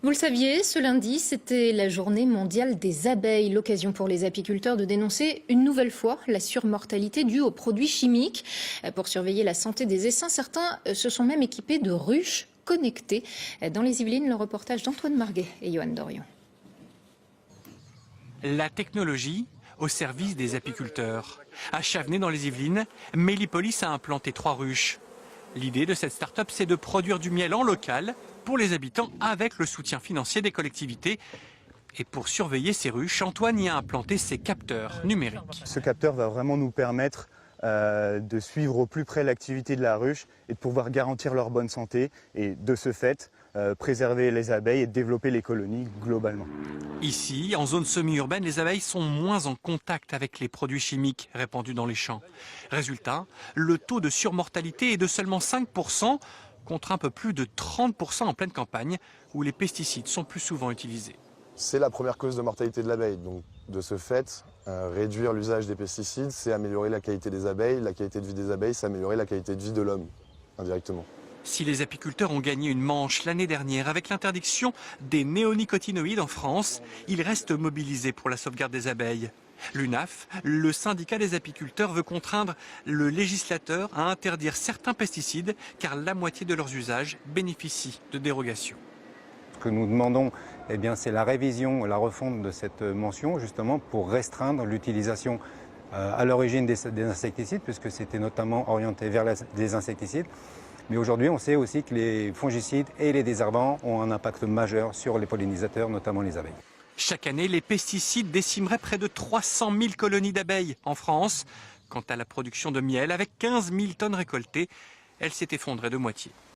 Vous le saviez, ce lundi, c'était la journée mondiale des abeilles. L'occasion pour les apiculteurs de dénoncer une nouvelle fois la surmortalité due aux produits chimiques. Pour surveiller la santé des essaims, certains se sont même équipés de ruches connectées. Dans les Yvelines, le reportage d'Antoine Marguet et Johan Dorion. La technologie au service des apiculteurs. À Chavenay, dans les Yvelines, Mélipolis a implanté 3 ruches. L'idée de cette start-up, c'est de produire du miel en local pour les habitants avec le soutien financier des collectivités. Et pour surveiller ces ruches, Antoine y a implanté ses capteurs numériques. Ce capteur va vraiment nous permettre de suivre au plus près l'activité de la ruche et de pouvoir garantir leur bonne santé et de ce fait préserver les abeilles et développer les colonies globalement. Ici, en zone semi-urbaine, les abeilles sont moins en contact avec les produits chimiques répandus dans les champs. Résultat, le taux de surmortalité est de seulement 5% contre un peu plus de 30% en pleine campagne où les pesticides sont plus souvent utilisés. C'est la première cause de mortalité de l'abeille. Donc, de ce fait, réduire l'usage des pesticides, c'est améliorer la qualité des abeilles. La qualité de vie des abeilles, c'est améliorer la qualité de vie de l'homme, indirectement. Si les apiculteurs ont gagné une manche l'année dernière avec l'interdiction des néonicotinoïdes en France, ils restent mobilisés pour la sauvegarde des abeilles. L'UNAF, le syndicat des apiculteurs, veut contraindre le législateur à interdire certains pesticides car la moitié de leurs usages bénéficient de dérogations. Ce que nous demandons, c'est la révision, la refonte de cette mention justement pour restreindre l'utilisation à l'origine des insecticides puisque c'était notamment orienté vers les insecticides. Mais aujourd'hui, on sait aussi que les fongicides et les désherbants ont un impact majeur sur les pollinisateurs, notamment les abeilles. Chaque année, les pesticides décimeraient près de 300 000 colonies d'abeilles en France. Quant à la production de miel, avec 15 000 tonnes récoltées, elle s'est effondrée de moitié.